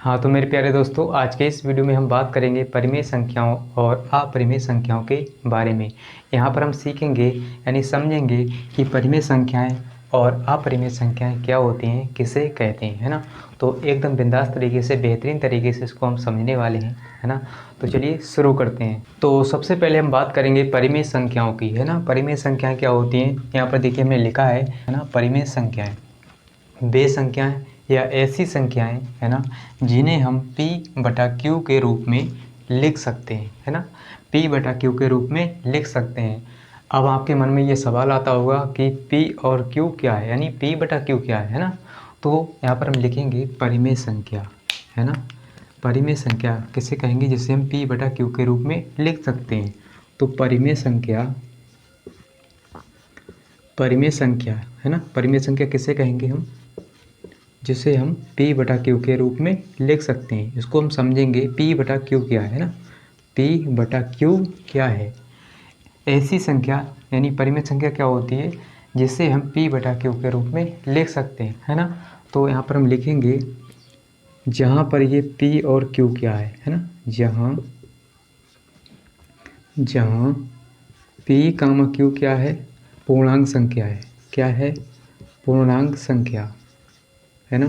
हाँ तो मेरे प्यारे दोस्तों, आज के इस वीडियो में हम बात करेंगे परिमेय संख्याओं और अपरिमेय संख्याओं के बारे में। यहाँ पर हम सीखेंगे यानी समझेंगे कि परिमेय संख्याएं और अपरिमेय संख्याएं क्या होती हैं, किसे कहते हैं, है ना। तो एकदम बिंदास तरीके से, बेहतरीन तरीके से इसको हम समझने वाले हैं, है ना। तो चलिए शुरू करते हैं। तो सबसे पहले हम बात करेंगे परिमेय संख्याओं की, है ना। परिमेय संख्याएँ क्या होती हैं, यहाँ पर देखिए हमने लिखा है ना। परिमेय संख्याएँ वे संख्याएं या ऐसी संख्याएं, है ना, जिन्हें हम p/q के रूप में लिख सकते हैं, है ना। p/q के रूप में लिख सकते हैं। अब आपके मन में ये सवाल आता होगा कि p और q क्या है, यानी p/q क्या है ना। तो यहाँ पर हम लिखेंगे परिमेय संख्या, है ना। परिमेय संख्या किसे कहेंगे, जिसे हम p/q के रूप में लिख सकते हैं। तो परिमेय संख्या है ना। परिमेय संख्या किसे कहेंगे हम, जिसे हम p/q के रूप में लिख सकते हैं। इसको हम समझेंगे p/q क्या है ना। p/q क्या है, ऐसी संख्या यानी परिमेय संख्या क्या होती है जिसे हम p/q के रूप में लिख सकते हैं, है ना। तो यहाँ पर हम लिखेंगे जहाँ पर ये p और q क्या है ना। जहाँ p, q क्या है, पूर्णांक संख्या है। क्या है, पूर्णांक संख्या, है ना।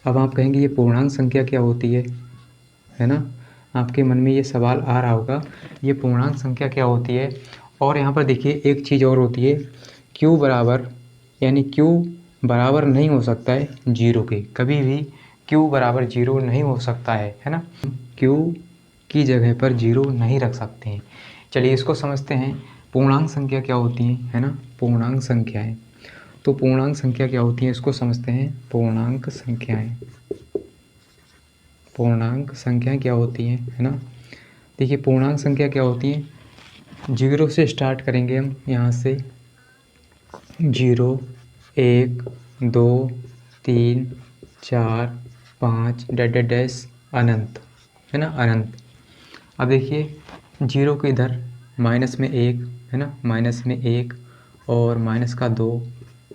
अब आप कहेंगे ये पूर्णांक संख्या क्या होती है ना। आपके मन में ये सवाल आ रहा होगा, ये पूर्णांक संख्या क्या होती है। और यहाँ पर देखिए एक चीज़ और होती है, q बराबर, यानी q बराबर नहीं हो सकता है जीरो के, कभी भी q बराबर जीरो नहीं हो सकता है ना। q की जगह पर जीरो नहीं रख सकते हैं। चलिए इसको समझते हैं, पूर्णांक संख्या क्या होती है ना। पूर्णांक संख्याएँ, तो पूर्णांक संख्या क्या होती है इसको समझते हैं। पूर्णांक संख्याएं क्या होती हैं, है ना। देखिए पूर्णांक संख्या क्या होती हैं, जीरो से स्टार्ट करेंगे हम, यहाँ से 0, 1, 2, 3, 4, 5 डैश अनंत, है ना, अनंत। अब देखिए जीरो के इधर माइनस में 1, है ना, माइनस में 1 और माइनस का 2,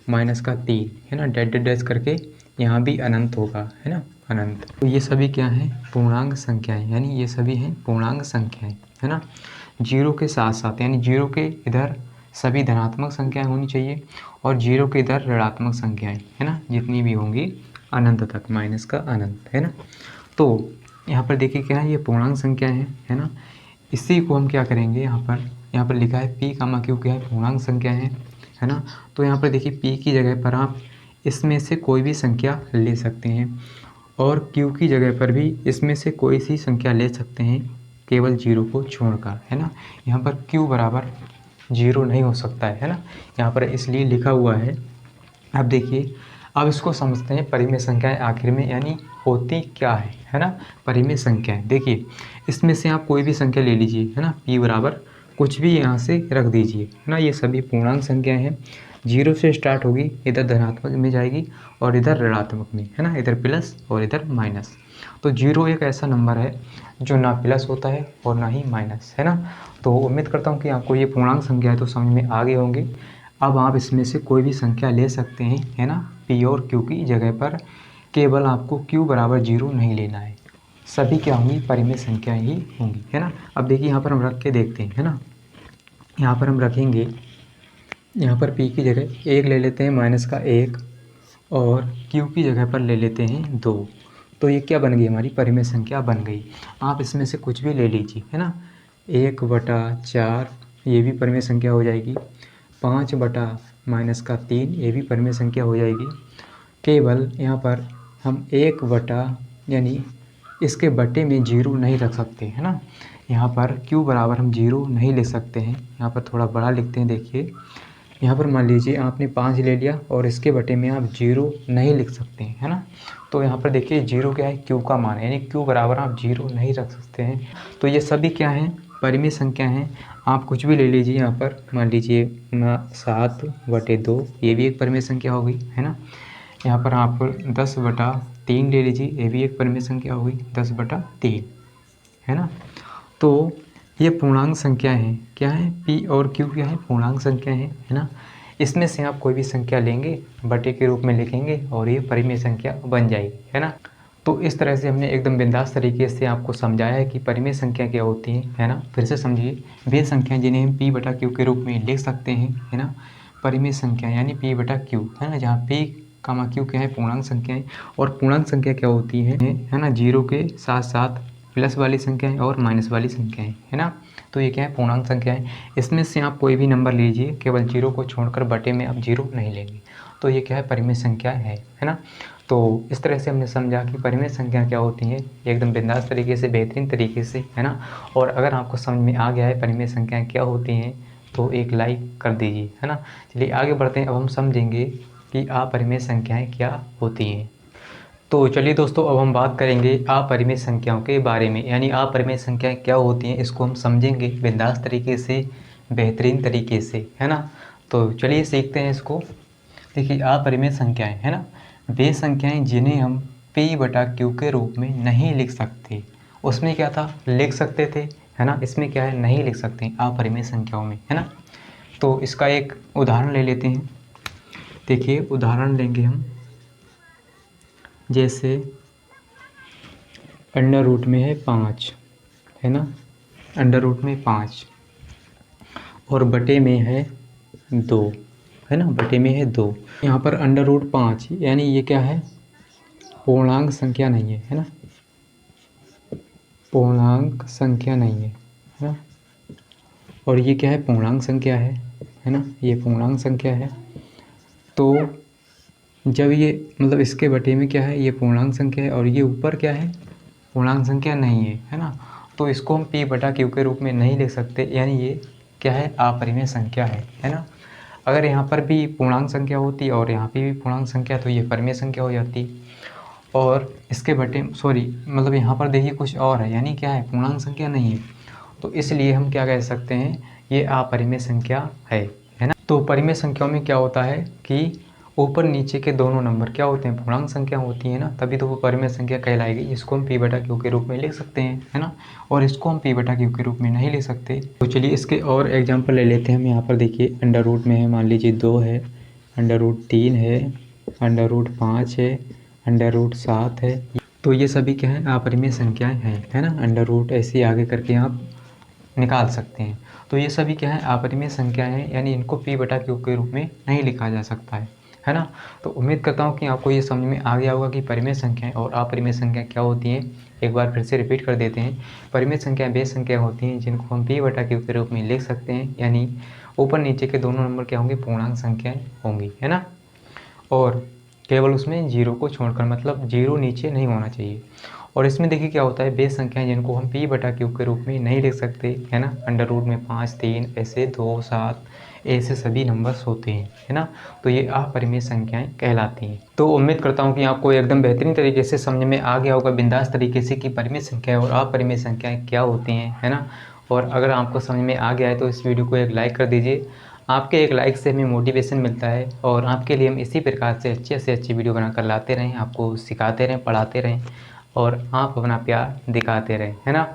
माइनस का 3, है ना, डैश करके यहाँ भी अनंत होगा, है ना, अनंत। तो ये सभी क्या हैं, पूर्णांक संख्याएं, यानी ये सभी हैं पूर्णांक संख्याएं, है ना। जीरो के साथ साथ, यानी जीरो के इधर सभी धनात्मक संख्याएं होनी चाहिए और जीरो के इधर ऋणात्मक संख्याएं, है ना, जितनी भी होंगी अनंत तक, माइनस का अनंत, है ना। तो यहाँ पर देखिए क्या है, ये पूर्णांक संख्या है ना। इसी को हम क्या करेंगे, यहाँ पर लिखा है p, q क्या है, पूर्णांक संख्या है ना। तो यहाँ पर देखिए p की जगह पर आप इसमें से कोई भी संख्या ले सकते हैं और q की जगह पर भी इसमें से कोई सी संख्या ले सकते हैं, केवल जीरो को छोड़कर, है ना। यहाँ पर q बराबर जीरो नहीं हो सकता है ना, यहाँ पर इसलिए लिखा हुआ है। अब देखिए, अब इसको समझते हैं परिमेय संख्याएं आखिर में यानी होती क्या है ना। परिमेय संख्याएं देखिए, इसमें से आप कोई भी संख्या ले लीजिए, है ना, p बराबर कुछ भी यहाँ से रख दीजिए, है ना। ये सभी पूर्णांक संख्याएं हैं, जीरो से स्टार्ट होगी, इधर धनात्मक में जाएगी और इधर ऋणात्मक में, है ना, इधर प्लस और इधर माइनस। तो जीरो एक ऐसा नंबर है जो ना प्लस होता है और ना ही माइनस, है ना। तो उम्मीद करता हूँ कि आपको ये पूर्णांक संख्या है तो समझ में आ गए होंगे। अब आप इसमें से कोई भी संख्या ले सकते हैं, है ना, p और q की जगह पर, केवल आपको q बराबर जीरो नहीं लेना है। सभी क्या होंगी, परिमेय संख्याएं ही होंगी, है ना। अब देखिए यहाँ पर हम रख के देखते हैं, है ना। यहाँ पर हम रखेंगे, यहाँ पर p की जगह 1 ले लेते हैं, माइनस का 1, और q की जगह पर ले लेते हैं 2। तो ये क्या बन गई, हमारी परिमेय संख्या बन गई। आप इसमें से कुछ भी ले लीजिए, है ना। 1/4 ये भी परिमेय संख्या हो जाएगी, 5/-3 ये भी परिमेय संख्या हो जाएगी। केवल यहाँ पर हम 1 यानी इसके बटे में जीरो नहीं रख सकते, है ना। यहाँ पर q बराबर हम जीरो नहीं ले सकते हैं, यहाँ पर थोड़ा बड़ा लिखते हैं। देखिए यहाँ पर मान लीजिए आपने 5 ले लिया और इसके बटे में आप जीरो नहीं लिख सकते हैं, है ना। तो यहाँ पर देखिए जीरो क्या है, q का मान है, यानी q बराबर आप जीरो नहीं रख सकते हैं। तो ये सभी क्या हैं, परिमेय संख्या हैं। आप कुछ भी ले लीजिए, यहाँ पर मान लीजिए 7/2 ये भी एक परिमेय संख्या हो गई, है ना। यहाँ पर आप 10/3 ले लीजिए, ये भी एक परिमेय संख्या हो गई, 10/3, है ना। तो ये पूर्णांक संख्या हैं, क्या है, p और q क्या है, पूर्णांक संख्या है ना। इसमें से आप कोई भी संख्या लेंगे, बटे के रूप में लिखेंगे और ये परिमेय संख्या बन जाएगी, है ना। तो इस तरह से हमने एकदम बिंदास तरीके से आपको समझाया है कि परिमेय संख्या क्या होती है ना। फिर से समझिए, वे संख्याएं जिन्हें हम p बटा क्यू के रूप में लिख सकते हैं, है ना। परिमेय संख्या यानी p बटा क्यू, है ना, जहाँ p कामा क्यू क्या है, पूर्णांक संख्याएं। और पूर्णांक संख्या क्या होती है ना, जीरो के साथ साथ प्लस वाली संख्याएं और माइनस वाली संख्याएं, है ना। तो ये क्या है, पूर्णांक संख्याएं। इसमें से आप कोई भी नंबर लीजिए, केवल जीरो को छोड़कर बटे में आप जीरो नहीं लेंगे, तो ये क्या है, परिमेय संख्या है ना। तो इस तरह से हमने समझा कि परिमेय संख्या क्या होती है, एकदम बिंदास तरीके से, बेहतरीन तरीके से, है ना। और अगर आपको समझ में आ गया है परिमेय संख्याएं क्या होती हैं तो एक लाइक कर दीजिए, है ना। चलिए आगे बढ़ते हैं, अब हम समझेंगे कि अपरिमेय संख्याएं क्या होती हैं। तो चलिए दोस्तों, अब हम बात करेंगे अपरिमेय संख्याओं के बारे में, यानी अपरिमेय संख्याएं क्या होती हैं, इसको हम समझेंगे बिंदास तरीके से, बेहतरीन तरीके से, है ना। तो चलिए सीखते हैं इसको। देखिए, अपरिमेय संख्याएं, है ना, वे संख्याएं जिन्हें हम p बटा क्यू के रूप में नहीं लिख सकते। उसमें क्या था, लिख सकते थे, है ना। इसमें क्या है, नहीं लिख सकते अपरिमेय संख्याओं में, है ना। तो इसका एक उदाहरण ले लेते हैं। देखिए, उदाहरण लेंगे हम, जैसे अंडर रूट में है 5, है ना, अंडर रूट में 5 और बटे में है 2, है ना, बटे में है 2। यहाँ पर अंडर रूट 5 यानी ये क्या है, पूर्णांक संख्या नहीं है ना, पूर्णांक संख्या नहीं है ना। और ये क्या है, पूर्णांक संख्या है ना, ये पूर्णांक संख्या है। तो जब ये मतलब इसके बटे में क्या है, ये पूर्णांक संख्या है और ये ऊपर क्या है, पूर्णांक संख्या नहीं है ना। तो इसको हम p बटा क्यू के रूप में नहीं लिख सकते, यानी ये क्या है, अपरिमेय संख्या है ना। अगर यहाँ पर भी पूर्णांक संख्या होती और यहाँ पे भी पूर्णांक संख्या तो ये परिमेय संख्या हो जाती। और इसके बटे मतलब यहाँ पर देखिए कुछ और है, यानी क्या है, पूर्णांक संख्या नहीं है। तो इसलिए हम क्या कह सकते हैं, ये अपरिमेय संख्या है ना। तो परिमेय संख्याओं में क्या होता है कि ऊपर नीचे के दोनों नंबर क्या होते हैं, पूर्णांक संख्या होती है ना, तभी तो वो परिमेय संख्या कहलाएगी। इसको हम p बटा क्यू के रूप में लिख सकते हैं, है ना। और इसको हम p बटा क्यू के रूप में नहीं लिख सकते। तो चलिए इसके और एग्जांपल ले लेते हैं हम। यहाँ पर देखिए, अंडर रूट में है, मान लीजिए 2 है, अंडर रूट 3 है, अंडर रूट 5 है, अंडर रूट 7 है। तो ये सभी क्या है, अपरिमेय संख्याएँ हैं, है ना। अंडर रूट ऐसे आगे करके आप निकाल सकते हैं। तो ये सभी क्या है, अपरिमेय संख्याएं हैं, यानी इनको p बटा क्यू के रूप में नहीं लिखा जा सकता है ना। तो उम्मीद करता हूँ कि आपको ये समझ में आ गया होगा कि परिमेय संख्याएं और अपरिमेय संख्या क्या होती हैं। एक बार फिर से रिपीट कर देते हैं। परिमेय संख्याएं वे संख्या होती हैं जिनको हम p बटा क्यू के रूप में लिख सकते हैं, यानी ऊपर नीचे के दोनों नंबर क्या होंगे, पूर्णांक संख्याएँ होंगी, है ना। और केवल उसमें जीरो को छोड़कर, मतलब जीरो नीचे नहीं होना चाहिए। और इसमें देखिए क्या होता है, बेस संख्याएं जिनको हम p बटा क्यू के रूप में नहीं लिख सकते, है ना। अंडर रूट में 5, 3 ऐसे 2, 7 ऐसे सभी नंबर्स होते हैं, है ना। तो ये अपरिमेय संख्याएं कहलाती हैं। तो उम्मीद करता हूँ कि आपको एकदम बेहतरीन तरीके से समझ में आ गया होगा, बिंदास तरीके से, कि परिमेय संख्याएं और अपरिमेय संख्याएं क्या होती हैं, है ना। और अगर आपको समझ में आ गया है तो इस वीडियो को एक लाइक कर दीजिए। आपके एक लाइक से हमें मोटिवेशन मिलता है और आपके लिए हम इसी प्रकार से अच्छी वीडियो बनाकर लाते रहें, आपको सिखाते रहें, पढ़ाते रहें और आप अपना प्यार दिखाते रहें, है ना।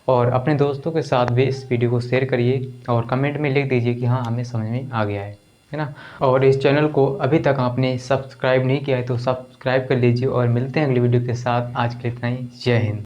और अपने दोस्तों के साथ भी इस वीडियो को शेयर करिए और कमेंट में लिख दीजिए कि हाँ, हमें समझ में आ गया है ना। और इस चैनल को अभी तक आपने सब्सक्राइब नहीं किया है तो सब्सक्राइब कर लीजिए और मिलते हैं अगली वीडियो के साथ। आज के लिए इतना ही। जय हिंद।